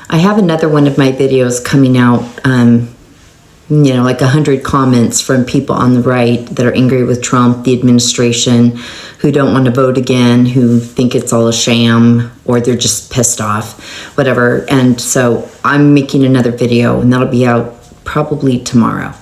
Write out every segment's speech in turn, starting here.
I have another one of my videos coming out, like 100 comments from people on the right that are angry with Trump, the administration, who don't want to vote again, who think it's all a sham, or they're just pissed off, whatever. And so I'm making another video, and that'll be out probably tomorrow.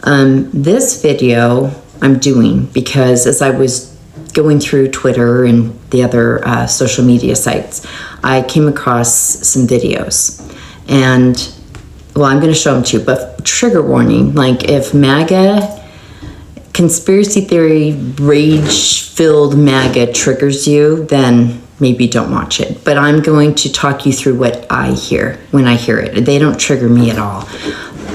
This video I'm doing because as I was going through Twitter and the other social media sites, I came across some videos. And, well, I'm going to show them to you, but trigger warning, like if MAGA, conspiracy theory, rage-filled MAGA triggers you, then maybe don't watch it. But I'm going to talk you through what I hear when I hear it. They don't trigger me at all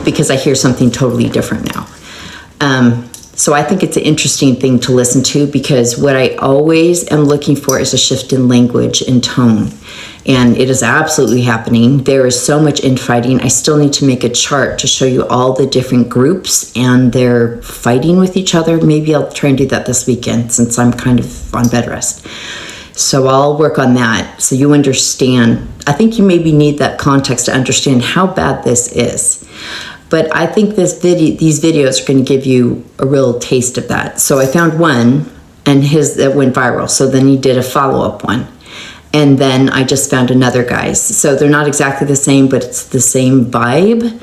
because I hear something totally different now. So I think it's an interesting thing to listen to because what I always am looking for is a shift in language and tone. And it is absolutely happening. There is so much infighting. I still need to make a chart to show you all the different groups and they're fighting with each other. Maybe I'll try and do that this weekend since I'm kind of on bed rest. So I'll work on that so you understand. I think you maybe need that context to understand how bad this is. But I think these videos are going to give you a real taste of that. So I found one, and that went viral. So then he did a follow-up one. And then I just found another guy's. So they're not exactly the same, but it's the same vibe.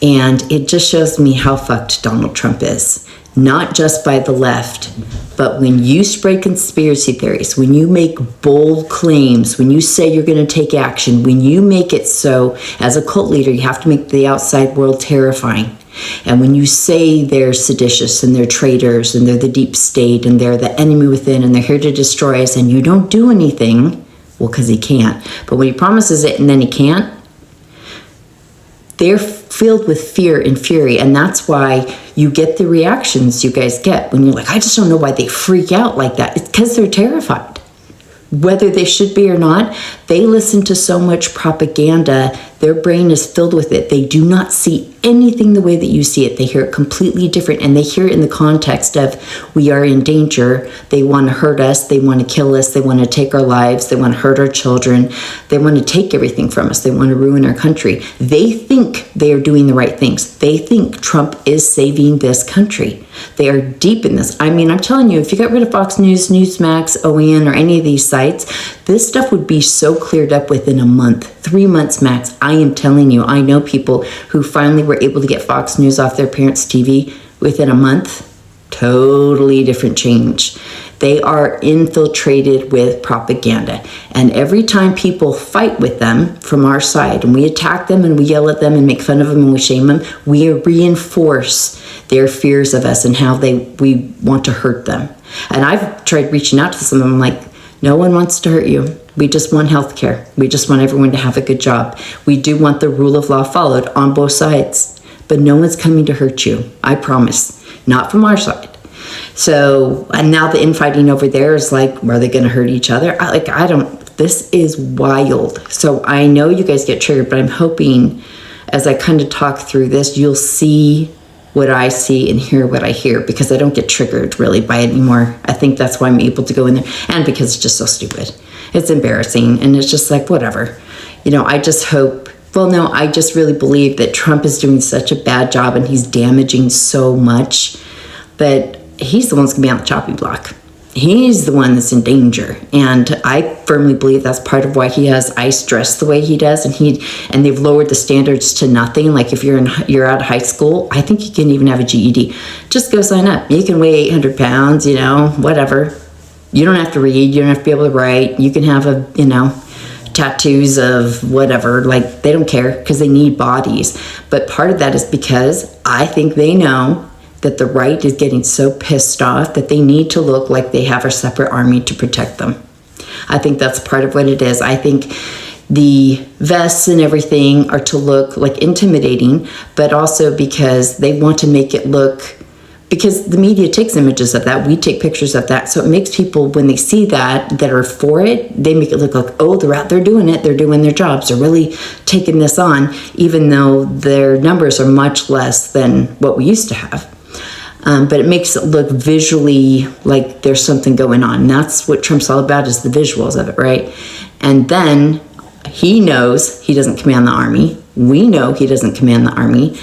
And it just shows me how fucked Donald Trump is. Not just by the left, but when you spread conspiracy theories, when you make bold claims, when you say you're going to take action, when you make it so, as a cult leader, you have to make the outside world terrifying. And when you say they're seditious and they're traitors and they're the deep state and they're the enemy within and they're here to destroy us and you don't do anything, well, because he can't. But when he promises it and then he can't, they're filled with fear and fury. And that's why you get the reactions you guys get when you're like, I just don't know why they freak out like that. It's because they're terrified. Whether they should be or not, they listen to so much propaganda, their brain is filled with it. They do not see anything the way that you see it. They hear it completely different, and they hear it in the context of we are in danger. They want to hurt us. They want to kill us. They want to take our lives. They want to hurt our children. They want to take everything from us. They want to ruin our country. They think they are doing the right things. They think Trump is saving this country. They are deep in this. I mean, I'm telling you, if you got rid of Fox News, Newsmax, OAN, or any of these sites, this stuff would be so cleared up within a month, 3 months max. I am telling you, I know people who finally were able to get Fox News off their parents' TV within a month. Totally different change. They are infiltrated with propaganda. And every time people fight with them from our side, and we attack them and we yell at them and make fun of them and we shame them, we reinforce their fears of us and how we want to hurt them. And I've tried reaching out to some of them like, no one wants to hurt you. We just want health care. We just want everyone to have a good job. We do want the rule of law followed on both sides. But no one's coming to hurt you. I promise. Not from our side. So, and now the infighting over there is like, are they going to hurt each other? This is wild. So I know you guys get triggered, but I'm hoping as I kind of talk through this, you'll see what I see and hear what I hear, because I don't get triggered really by it anymore. I think that's why I'm able to go in there, and because it's just so stupid. It's embarrassing, and it's just like, whatever. I just hope, I just really believe that Trump is doing such a bad job and he's damaging so much that he's the one that's gonna be on the chopping block. He's the one that's in danger, and I firmly believe that's part of why he has ICE dressed the way he does, and they've lowered the standards to nothing. Like if you're out of high school, I think you can even have a GED. Just go sign up. You can weigh 800 pounds, whatever. You don't have to read. You don't have to be able to write. You can have tattoos of whatever. Like they don't care because they need bodies. But part of that is because I think they know that the right is getting so pissed off that they need to look like they have a separate army to protect them. I think that's part of what it is. I think the vests and everything are to look like intimidating, but also because they want to make it look, because the media takes images of that, we take pictures of that, so it makes people, when they see that are for it, they make it look like, oh, they're out there doing it, they're doing their jobs, they're really taking this on, even though their numbers are much less than what we used to have. But it makes it look visually like there's something going on. And that's what Trump's all about, is the visuals of it, right? And then He knows he doesn't command the army. We know he doesn't command the army,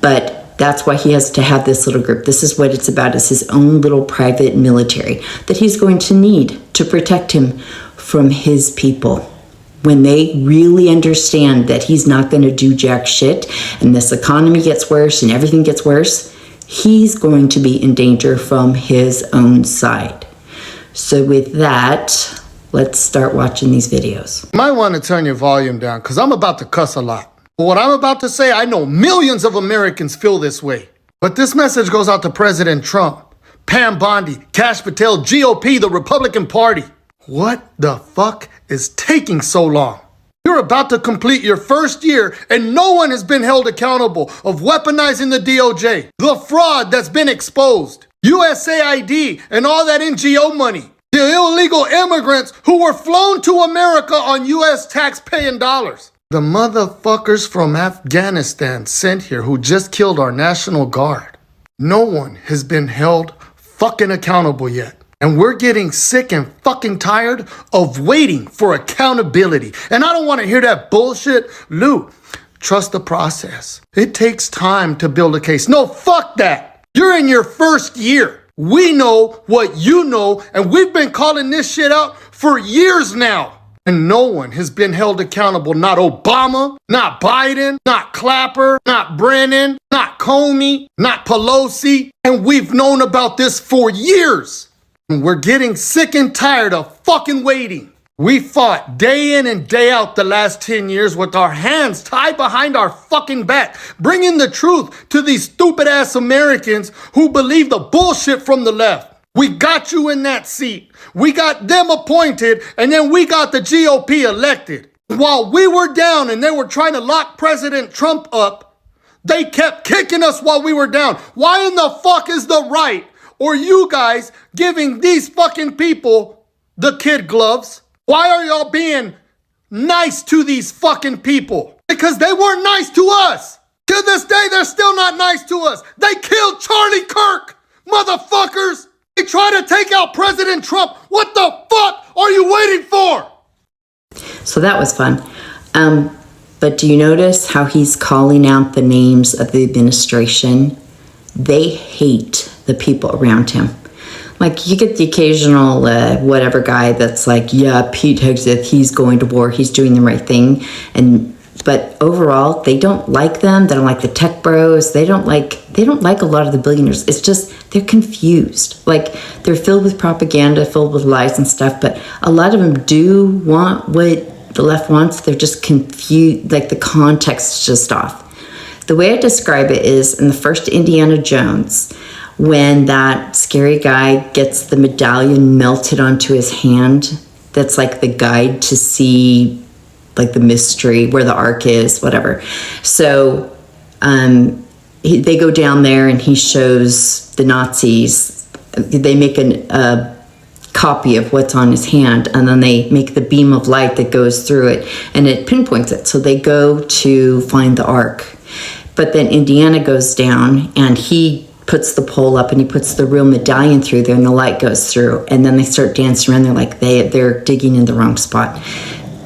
but that's why he has to have this little group. This is what it's about, is his own little private military that he's going to need to protect him from his people. When they really understand that he's not going to do jack shit and this economy gets worse and everything gets worse, he's going to be in danger from his own side. So with that, let's start watching these videos. You might want to turn your volume down because I'm about to cuss a lot. But what I'm about to say, I know millions of Americans feel this way. But this message goes out to President Trump, Pam Bondi, Kash Patel, GOP, the Republican Party. What the fuck is taking so long? You're about to complete your first year and no one has been held accountable of weaponizing the DOJ, the fraud that's been exposed, USAID and all that NGO money, the illegal immigrants who were flown to America on US tax-paying dollars. The motherfuckers from Afghanistan sent here who just killed our National Guard. No one has been held fucking accountable yet. And we're getting sick and fucking tired of waiting for accountability. And I don't want to hear that bullshit. Lou, trust the process. It takes time to build a case. No, fuck that. You're in your first year. We know what you know, and we've been calling this shit out for years now. And no one has been held accountable. Not Obama, not Biden, not Clapper, not Brennan, not Comey, not Pelosi. And we've known about this for years. And we're getting sick and tired of fucking waiting. We fought day in and day out the last 10 years with our hands tied behind our fucking back, bringing the truth to these stupid ass Americans who believe the bullshit from the left. We got you in that seat. We got them appointed, and then we got the GOP elected. While we were down and they were trying to lock President Trump up, they kept kicking us while we were down. Why in the fuck is the right or you guys giving these fucking people the kid gloves? Why are y'all being nice to these fucking people? Because they weren't nice to us. To this day, they're still not nice to us. They killed Charlie Kirk, motherfuckers. They try to take out President Trump. What the fuck are you waiting for? So that was fun. But do you notice how he's calling out the names of the administration? They hate the people around him. Like, you get the occasional whatever guy that's like, yeah, Pete Hegseth, he's going to war, he's doing the right thing. But overall, they don't like them. They don't like the tech bros. They don't like a lot of the billionaires. It's just, they're confused. Like, they're filled with propaganda, filled with lies and stuff, but a lot of them do want what the left wants. They're just confused, like the context is just off. The way I describe it is, in the first Indiana Jones, when that scary guy gets the medallion melted onto his hand, that's like the guide to see like the mystery, where the ark is, whatever. So they go down there and he shows the Nazis, they make a copy of what's on his hand, and then they make the beam of light that goes through it and it pinpoints it. So they go to find the ark. But then Indiana goes down and he puts the pole up and he puts the real medallion through there and the light goes through, and then they start dancing around. They're like they're digging in the wrong spot.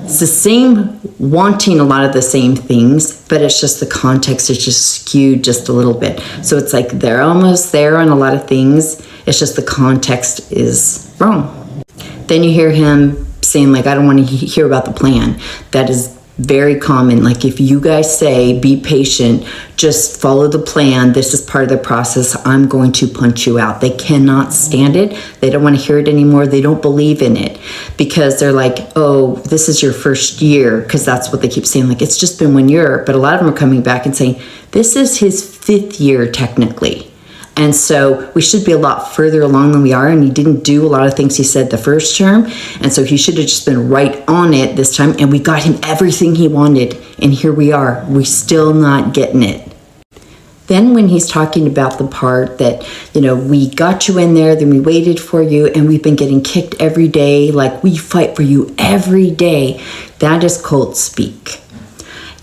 It's the same, wanting a lot of the same things, but it's just the context is just skewed just a little bit. So it's like they're almost there on a lot of things. It's just the context is wrong. Then you hear him saying, like, I don't want to hear about the plan. That is very common. Like, if you guys say, be patient, just follow the plan, this is part of the process, I'm going to punch you out. They cannot stand it. They don't want to hear it anymore. They don't believe in it because they're like, oh, this is your first year, because that's what they keep saying. Like, it's just been 1 year. But a lot of them are coming back and saying, this is his 5th year technically. And so we should be a lot further along than we are. And he didn't do a lot of things he said the first term. And so he should have just been right on it this time. And we got him everything he wanted. And here we are. We're still not getting it. Then when he's talking about the part that, you know, we got you in there, then we waited for you, and we've been getting kicked every day. Like, we fight for you every day. That is cult speak.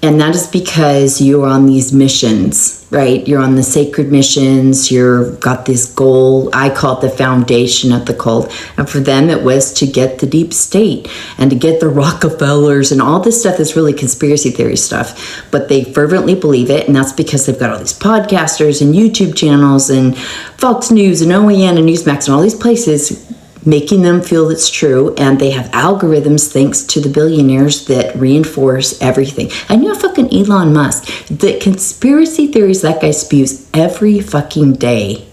And that is because you're on these missions, right? You're on the sacred missions. You've got this goal. I call it the foundation of the cult. And for them, it was to get the deep state and to get the Rockefellers and all this stuff that's really conspiracy theory stuff. But they fervently believe it. And that's because they've got all these podcasters and YouTube channels and Fox News and OAN and Newsmax and all these places making them feel it's true, and they have algorithms thanks to the billionaires that reinforce everything. And you know, fucking Elon Musk, the conspiracy theories that guy spews every fucking day.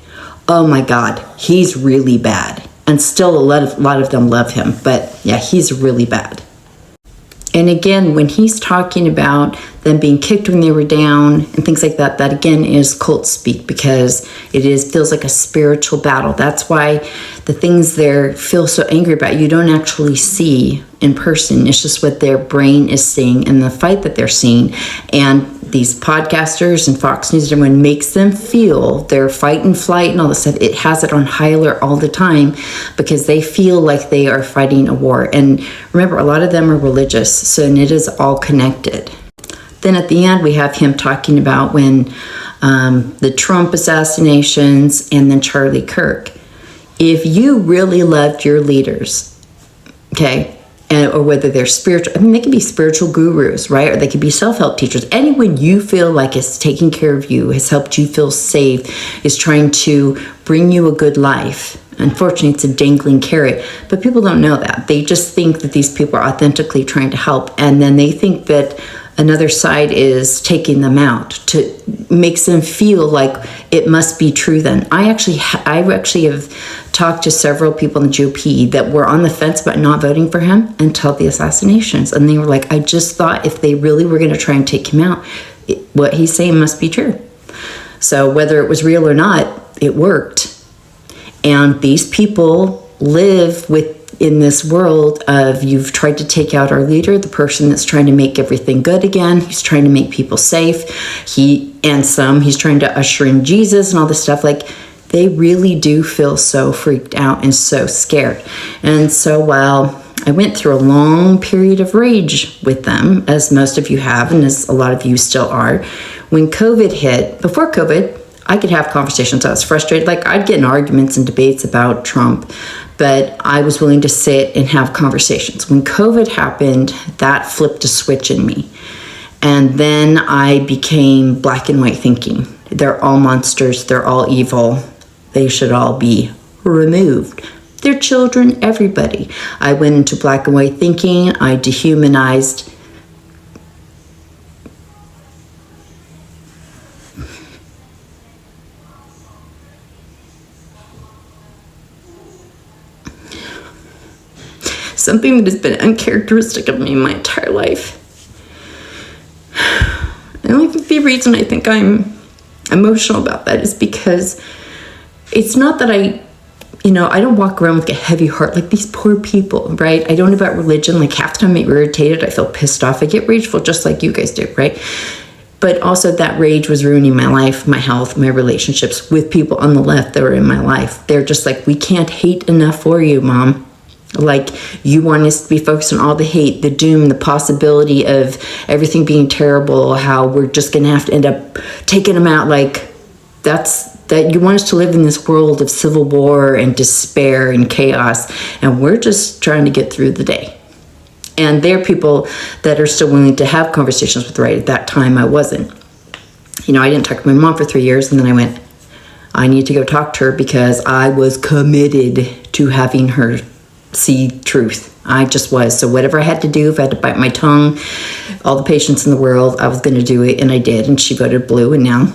Oh my God, he's really bad. And still a lot of them love him, but yeah, he's really bad. And again, when he's talking about them being kicked when they were down and things like that, that again is cult speak, because feels like a spiritual battle. That's why the things they feel so angry about, you don't actually see in person. It's just what their brain is seeing and the fight that they're seeing. And these podcasters and Fox News, everyone makes them feel their fight and flight and all this stuff. It has it on high alert all the time because they feel like they are fighting a war. And remember, a lot of them are religious, so and it is all connected. Then at the end, we have him talking about when the Trump assassinations and then Charlie Kirk. If you really loved your leaders, okay, or whether they're spiritual, I mean, they could be spiritual gurus, right? Or they could be self-help teachers. Anyone you feel like is taking care of you, has helped you feel safe, is trying to bring you a good life. Unfortunately, it's a dangling carrot, but people don't know that. They just think that these people are authentically trying to help, and then they think that another side is taking them out, to makes them feel like it must be true. Then I actually have talked to several people in the GOP that were on the fence about not voting for him until the assassinations, and they were like, I just thought if they really were going to try and take him out, what he's saying must be true. So whether it was real or not, it worked. And these people live in this world of, you've tried to take out our leader, the person that's trying to make everything good again. He's trying to make people safe. He's trying to usher in Jesus and all this stuff. Like, they really do feel so freaked out and so scared. And so while I went through a long period of rage with them, as most of you have, and as a lot of you still are, when COVID hit, before COVID, I could have conversations. I was frustrated. Like, I'd get in arguments and debates about Trump, but I was willing to sit and have conversations. When COVID happened, that flipped a switch in me. And then I became black and white thinking. They're all monsters. They're all evil. They should all be removed. Their children, everybody. I went into black and white thinking. I dehumanized. Something that has been uncharacteristic of me my entire life. And the reason I think I'm emotional about that is because it's not that I don't walk around with a heavy heart like these poor people, right? I don't about religion. Like, half the time I'm irritated, I feel pissed off, I get rageful just like you guys do, right? But also that rage was ruining my life, my health, my relationships with people on the left that were in my life. They're just like, we can't hate enough for you, Mom. Like, you want us to be focused on all the hate, the doom, the possibility of everything being terrible, how we're just going to have to end up taking them out. Like, that you want us to live in this world of civil war and despair and chaos, and we're just trying to get through the day. And there are people that are still willing to have conversations with, right? At that time, I wasn't. I didn't talk to my mom for 3 years, and then I went, I need to go talk to her because I was committed to having her see truth. I just was. So whatever I had to do, if I had to bite my tongue, all the patience in the world, I was going to do it, and I did. And she voted blue, and now,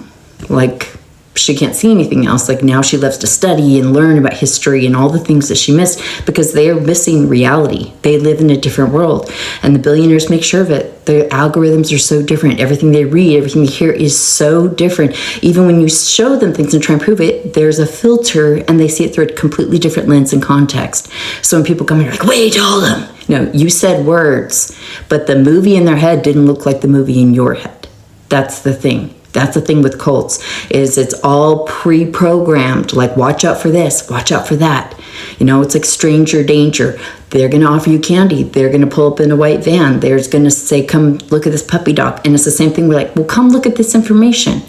like, she can't see anything else. Like, now she loves to study and learn about history and all the things that she missed, because they are missing reality. They live in a different world, and the billionaires make sure of it. Their algorithms are so different. Everything they read, everything they hear is so different. Even when you show them things and try and prove it, there's a filter, and they see it through a completely different lens and context. So when people come in, you're like, wait, hold them. No, you said words, but the movie in their head didn't look like the movie in your head. That's the thing. That's the thing with cults, is it's all pre-programmed. Like, watch out for this, watch out for that. It's like stranger danger. They're going to offer you candy. They're going to pull up in a white van. They're going to say, come look at this puppy dog. And it's the same thing. We're like, well, come look at this information.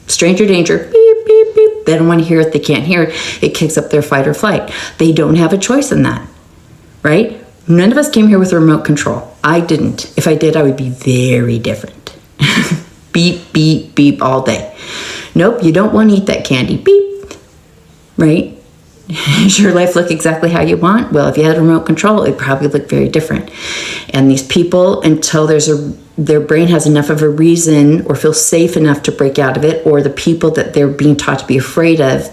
Stranger danger, beep, beep, beep. They don't want to hear it. They can't hear it. It kicks up their fight or flight. They don't have a choice in that, right? None of us came here with a remote control. I didn't. If I did, I would be very different. Beep, beep, beep all day. Nope, you don't want to eat that candy. Beep, right? Does your life look exactly how you want? Well, if you had remote control, it'd probably look very different. And these people, until their brain has enough of a reason or feels safe enough to break out of it, or the people that they're being taught to be afraid of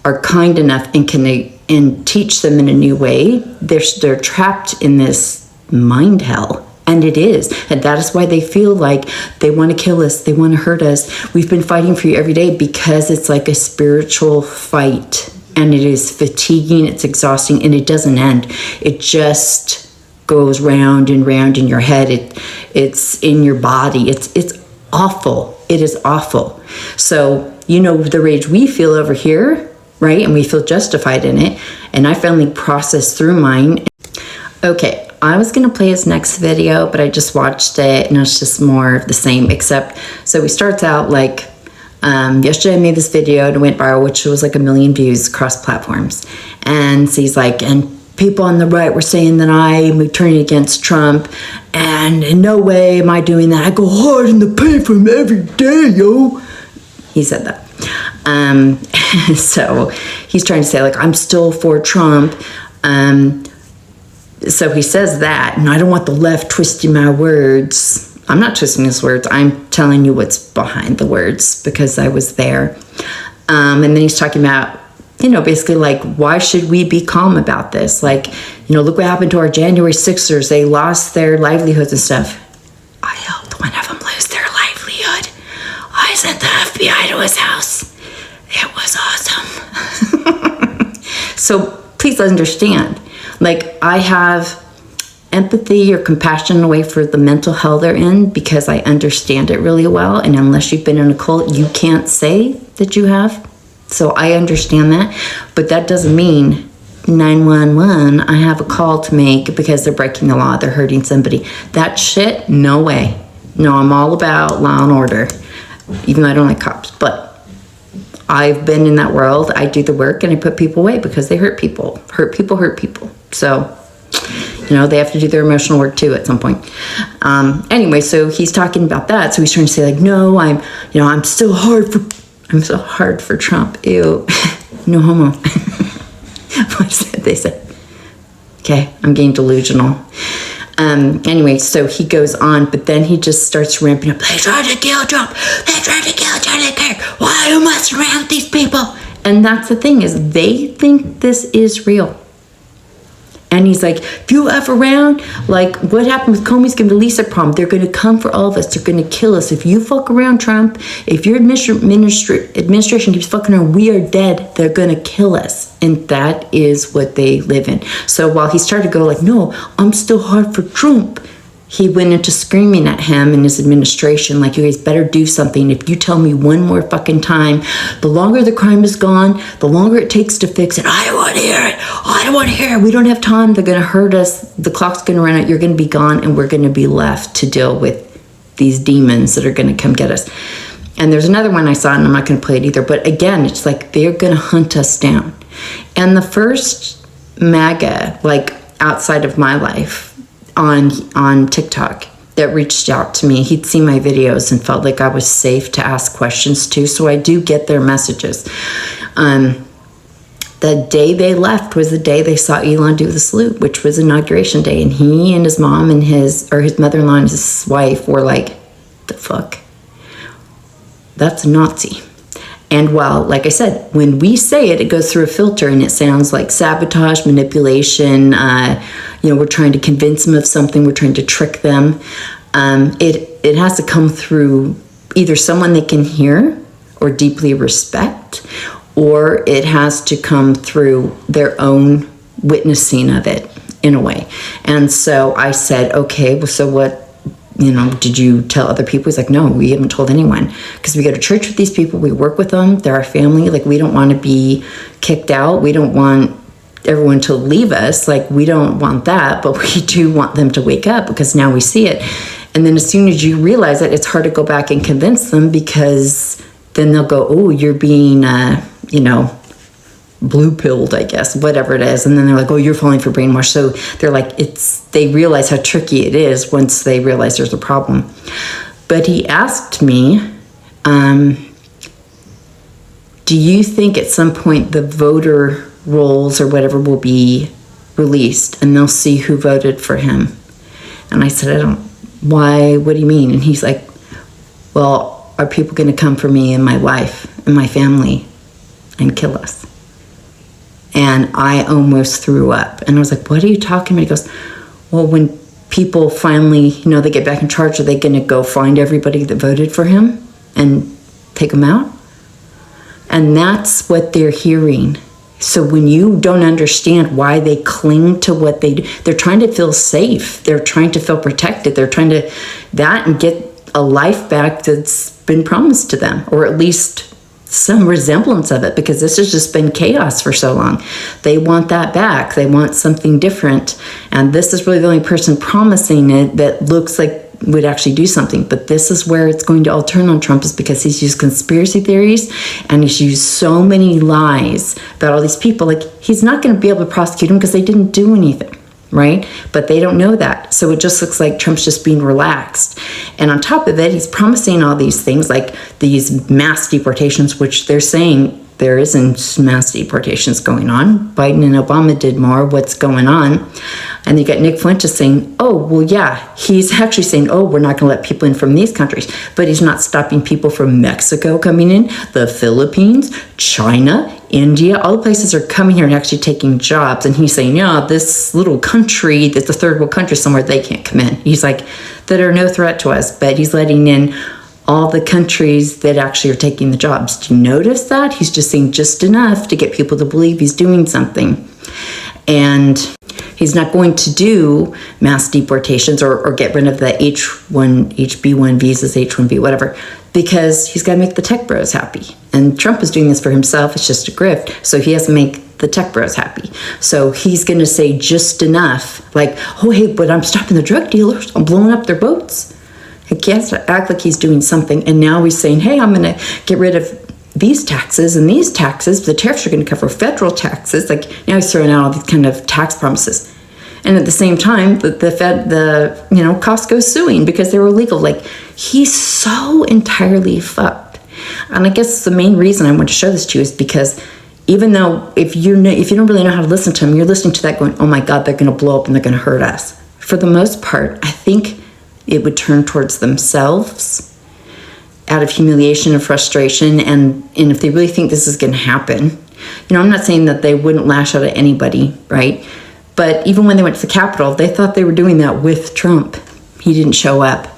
are kind enough and can teach them in a new way, they're trapped in this mind hell. And it is. And that is why they feel like they want to kill us. They want to hurt us. We've been fighting for you every day because it's like a spiritual fight. And it is fatiguing, it's exhausting, and it doesn't end. It just goes round and round in your head. It's in your body. It's awful. It is awful. So, the rage we feel over here, right? And we feel justified in it. And I finally processed through mine. Okay, I was going to play his next video, but I just watched it, and it's just more of the same, except, so he starts out like, yesterday I made this video and it went viral, which was like 1 million views across platforms. And so he's like, and people on the right were saying that I'm turning against Trump, and in no way am I doing that. I go hard in the paint for him every day, yo. He said that. So he's trying to say like, I'm still for Trump. So he says that, and I don't want the left twisting my words. I'm not twisting his words. I'm telling you what's behind the words because I was there. And then he's talking about, basically like, why should we be calm about this? Like, look what happened to our January 6ers. They lost their livelihoods and stuff. I helped one of them lose their livelihood. I sent the FBI to his house. It was awesome. So please understand, like, I have empathy or compassion in a way for the mental hell they're in because I understand it really well. And unless you've been in a cult, you can't say that you have. So I understand that. But that doesn't mean 911, I have a call to make because they're breaking the law, they're hurting somebody. That shit, no way. No, I'm all about law and order, even though I don't like cops. But I've been in that world. I do the work and I put people away because they hurt people. Hurt people. So they have to do their emotional work too at some point. Anyway, so he's talking about that. So he's trying to say like, no, I'm so hard for Trump. Ew, no homo. What's that they said? Okay, I'm getting delusional. Anyway, so he goes on, but then he just starts ramping up. They tried to kill Trump. They tried to kill Charlie Kirk. Why you mess around with these people? And that's the thing is they think this is real. And he's like, if you F around, like what happened with Comey's going to release a problem. They're going to come for all of us. They're going to kill us. If you fuck around, Trump, if your administration keeps fucking around, we are dead. They're going to kill us. And that is what they live in. So while he started to go like, no, I'm still hard for Trump, he went into screaming at him and his administration, like, you guys better do something. If you tell me one more fucking time, the longer the crime is gone, the longer it takes to fix it. I don't want to hear it. I don't want to hear it. We don't have time. They're going to hurt us. The clock's going to run out. You're going to be gone, and we're going to be left to deal with these demons that are going to come get us. And there's another one I saw, and I'm not going to play it either. But again, it's like they're going to hunt us down. And the first MAGA, like outside of my life, on TikTok that reached out to me. He'd seen my videos and felt like I was safe to ask questions to. So I do get their messages. The day they left was the day they saw Elon do the salute, which was inauguration day. And he and his mom and his mother-in-law and his wife were like, the fuck? That's a Nazi. And while, like I said, when we say it, it goes through a filter and it sounds like sabotage, manipulation. We're trying to convince them of something. We're trying to trick them. It has to come through either someone they can hear or deeply respect, or it has to come through their own witnessing of it in a way. And so I said, okay, well, so what? Did you tell other people? He's like, no, we haven't told anyone because we go to church with these people. We work with them. They're our family. Like, we don't want to be kicked out. We don't want everyone to leave us. Like, we don't want that, but we do want them to wake up because now we see it. And then as soon as you realize that, it's hard to go back and convince them because then they'll go, oh, you're being, blue pilled, I guess, whatever it is. And then they're like, oh, you're falling for brainwash. So they're like, they realize how tricky it is once they realize there's a problem. But he asked me, do you think at some point the voter rolls or whatever will be released and they'll see who voted for him? And I said, why, what do you mean? And he's like, well, are people going to come for me and my wife and my family and kill us? And I almost threw up. And I was like, what are you talking about? He goes, well, when people finally, they get back in charge, are they going to go find everybody that voted for him and take them out? And that's what they're hearing. So when you don't understand why they cling to what they do, they're trying to feel safe. They're trying to feel protected. They're trying to and get a life back that's been promised to them, or at least some resemblance of it, because this has just been chaos for so long. They want that back. They want something different. And this is really the only person promising it that looks like would actually do something. But this is where it's going to all turn on Trump, is because he's used conspiracy theories and he's used so many lies about all these people. Like, he's not going to be able to prosecute them because they didn't do anything, right? But they don't know that. So it just looks like Trump's just being relaxed. And on top of it, he's promising all these things like these mass deportations, which they're saying there isn't mass deportations going on. Biden and Obama did more. What's going on? And you got Nick Fuentes saying, oh, well, yeah, he's actually saying, oh, we're not going to let people in from these countries. But he's not stopping people from Mexico coming in, the Philippines, China, India. All the places are coming here and actually taking jobs. And he's saying, yeah, this little country, that's a third world country somewhere, they can't come in. He's like, that are no threat to us. But he's letting in all the countries that actually are taking the jobs. Do you notice that? He's just saying just enough to get people to believe he's doing something. And he's not going to do mass deportations or get rid of the HB1 visas, H1B, whatever, because he's got to make the tech bros happy. And Trump is doing this for himself. It's just a grift. So he has to make the tech bros happy. So he's going to say just enough, like, oh, hey, but I'm stopping the drug dealers. I'm blowing up their boats. He can't act like he's doing something. And now he's saying, hey, I'm going to get rid of these taxes and these taxes. The tariffs are going to cover federal taxes. Like, now he's throwing out all these kind of tax promises. And at the same time, Costco's suing because they were illegal. Like, he's so entirely fucked. And I guess the main reason I want to show this to you is because even though if you don't really know how to listen to him, you're listening to that going, oh my God, they're going to blow up and they're going to hurt us. For the most part, I think it would turn towards themselves out of humiliation and frustration. And if they really think this is going to happen, I'm not saying that they wouldn't lash out at anybody, right? But even when they went to the Capitol, they thought they were doing that with Trump. He didn't show up.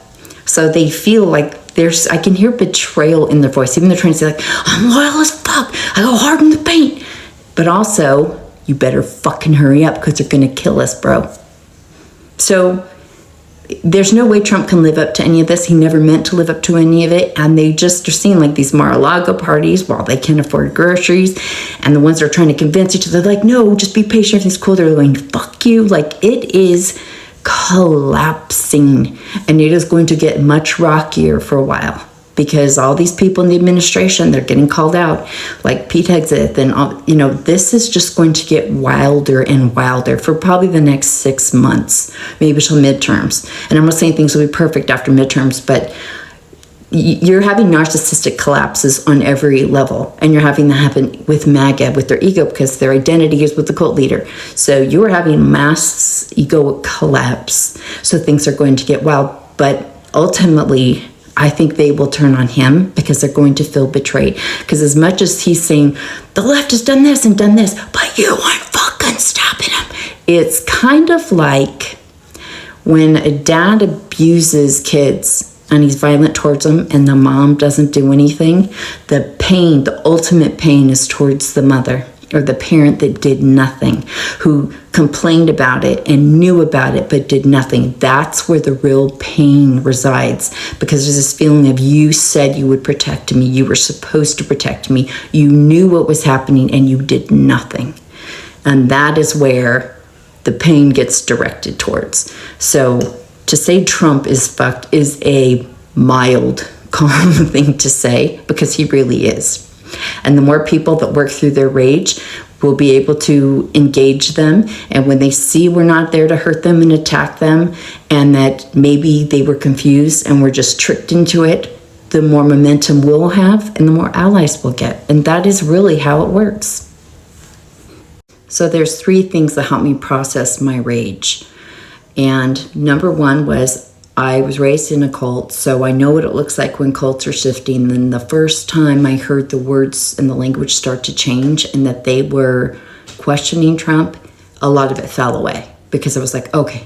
So they feel like I can hear betrayal in their voice. Even they're trying to say like, I'm loyal as fuck. I go hard in the paint. But also, you better fucking hurry up because they're going to kill us, bro. So there's no way Trump can live up to any of this. He never meant to live up to any of it. And they just are seeing like these Mar-a-Lago parties while they can't afford groceries. And the ones that are trying to convince each other, like, no, just be patient, everything's cool. They're going, fuck you. Like, it is collapsing. And it is going to get much rockier for a while. Because all these people in the administration, they're getting called out, like Pete Hegseth, and all, this is just going to get wilder and wilder for probably the next 6 months, maybe till midterms. And I'm not saying things will be perfect after midterms, but you're having narcissistic collapses on every level, and you're having that happen with Maga, with their ego, because their identity is with the cult leader. So you're having mass ego collapse. So things are going to get wild, but ultimately, I think they will turn on him because they're going to feel betrayed. Because as much as he's saying, the left has done this and done this, but you aren't fucking stopping him. It's kind of like when a dad abuses kids and he's violent towards them and the mom doesn't do anything. The pain, the ultimate pain is towards the mother or the parent that did nothing, who complained about it and knew about it but did nothing. That's where the real pain resides, because there's this feeling of, you said you would protect me, you were supposed to protect me, you knew what was happening and you did nothing. And that is where the pain gets directed towards. So to say Trump is fucked is a mild calm thing to say, because he really is. And the more people that work through their rage, we'll be able to engage them. And when they see we're not there to hurt them and attack them, and that maybe they were confused and we're just tricked into it, the more momentum we'll have and the more allies we'll get. And that is really how it works. So there's 3 things that help me process my rage. And number 1 was, I was raised in a cult, so I know what it looks like when cults are shifting. And then the first time I heard the words and the language start to change and that they were questioning Trump, a lot of it fell away, because I was like, okay,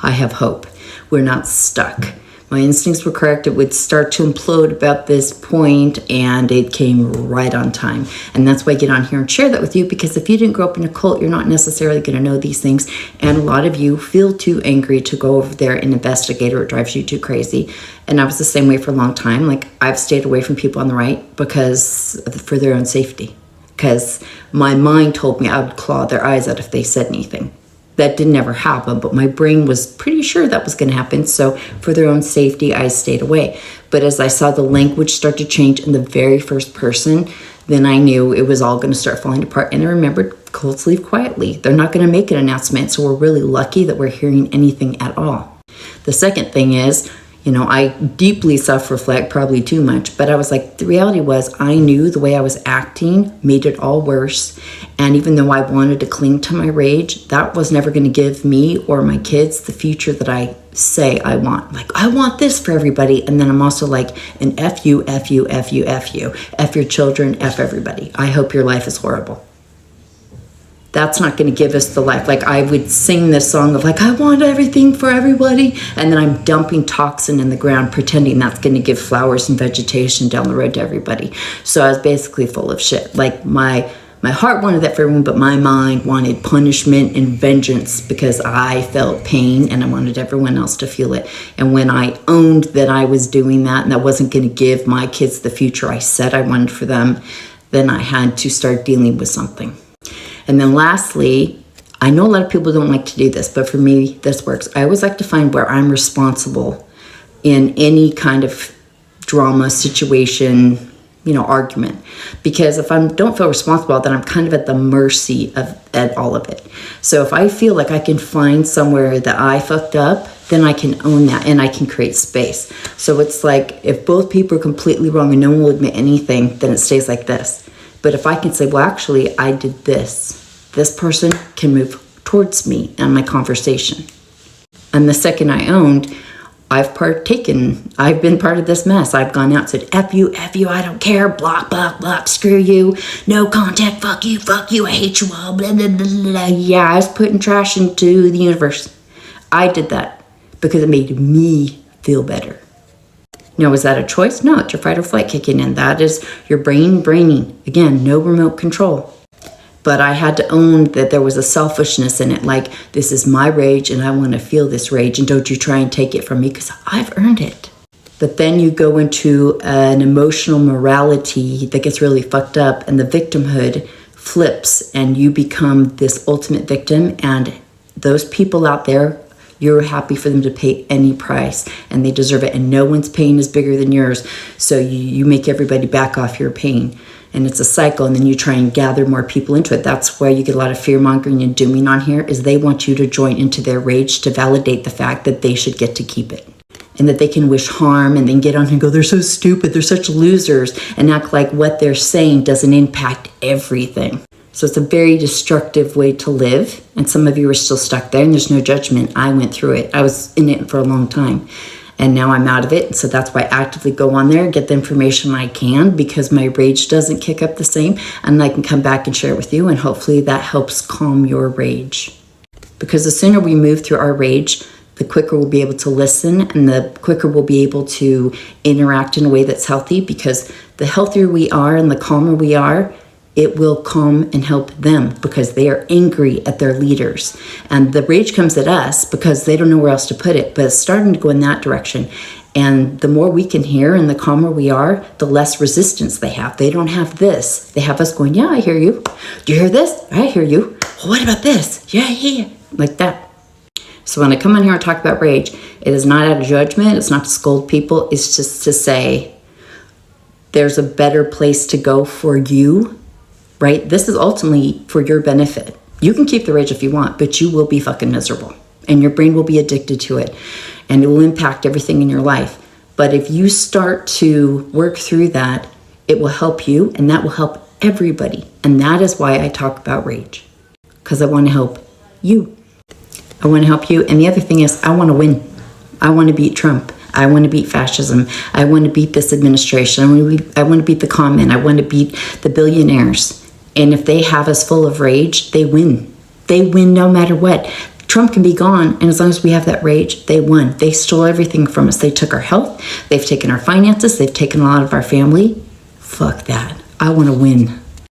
I have hope. We're not stuck. My instincts were correct. It would start to implode about this point, and it came right on time. And that's why I get on here and share that with you, because if you didn't grow up in a cult, you're not necessarily going to know these things. And a lot of you feel too angry to go over there and investigate, or it drives you too crazy. And I was the same way for a long time. Like, I've stayed away from people on the right because for their own safety. Because my mind told me I would claw their eyes out if they said anything. That didn't ever happen, but my brain was pretty sure that was going to happen. So for their own safety, I stayed away. But as I saw the language start to change in the very first person, then I knew it was all going to start falling apart. And I remembered, cults leave quietly. They're not going to make an announcement. So we're really lucky that we're hearing anything at all. The second thing is, I deeply self-reflect, probably too much, but I was like, the reality was I knew the way I was acting made it all worse. And even though I wanted to cling to my rage, that was never going to give me or my kids the future that I say I want. Like, I want this for everybody. And then I'm also like, an F you, F you, F you, F you, F your children, F everybody. I hope your life is horrible. That's not going to give us the life. Like, I would sing this song of like, I want everything for everybody. And then I'm dumping toxin in the ground, pretending that's going to give flowers and vegetation down the road to everybody. So I was basically full of shit. Like, my heart wanted that for everyone, but my mind wanted punishment and vengeance because I felt pain and I wanted everyone else to feel it. And when I owned that I was doing that and that wasn't going to give my kids the future I said I wanted for them, then I had to start dealing with something. And then lastly, I know a lot of people don't like to do this, but for me, this works. I always like to find where I'm responsible in any kind of drama, situation, argument. Because if I don't feel responsible, then I'm kind of at the mercy at all of it. So if I feel like I can find somewhere that I fucked up, then I can own that and I can create space. So it's like, if both people are completely wrong and no one will admit anything, then it stays like this. But if I can say, well, actually, I did this person can move towards me and my conversation. And the second I owned, I've been part of this mess. I've gone out and said, F you, I don't care, block, block, block, screw you, no contact, fuck you, I hate you all, blah, blah, blah, blah. Yeah, I was putting trash into the universe. I did that because it made me feel better. Now, is that a choice? No, it's your fight or flight kicking in. That is your braining. Again, no remote control. But I had to own that there was a selfishness in it. Like, this is my rage and I want to feel this rage. And don't you try and take it from me because I've earned it. But then you go into an emotional morality that gets really fucked up and the victimhood flips and you become this ultimate victim. And those people out there, you're happy for them to pay any price and they deserve it. And no one's pain is bigger than yours. So you make everybody back off your pain. And it's a cycle. And then you try and gather more people into it. That's why you get a lot of fear mongering and dooming on here, is they want you to join into their rage to validate the fact that they should get to keep it. And that they can wish harm and then get on and go, they're so stupid, they're such losers, and act like what they're saying doesn't impact everything. So it's a very destructive way to live. And some of you are still stuck there and there's no judgment. I went through it. I was in it for a long time. And now I'm out of it. So that's why I actively go on there and get the information I can, because my rage doesn't kick up the same. And I can come back and share it with you. And hopefully that helps calm your rage. Because the sooner we move through our rage, the quicker we'll be able to listen and the quicker we'll be able to interact in a way that's healthy. Because the healthier we are and the calmer we are, it will calm and help them because they are angry at their leaders. And the rage comes at us because they don't know where else to put it, but it's starting to go in that direction. And the more we can hear and the calmer we are, the less resistance they have. They don't have this. They have us going, yeah, I hear you. Do you hear this? I hear you. Well, what about this? Yeah. Like that. So when I come on here and talk about rage, it is not out of judgment. It's not to scold people. It's just to say, there's a better place to go for you, right? This is ultimately for your benefit. You can keep the rage if you want, but you will be fucking miserable. And your brain will be addicted to it. And it will impact everything in your life. But if you start to work through that, it will help you, and that will help everybody. And that is why I talk about rage. Because I want to help you. I want to help you. And the other thing is, I want to win. I want to beat Trump. I want to beat fascism. I want to beat this administration. I want to beat the con men. I want to beat the billionaires. And if they have us full of rage, they win. They win no matter what. Trump can be gone, and as long as we have that rage, they won. They stole everything from us. They took our health. They've taken our finances. They've taken a lot of our family. Fuck that. I want to win.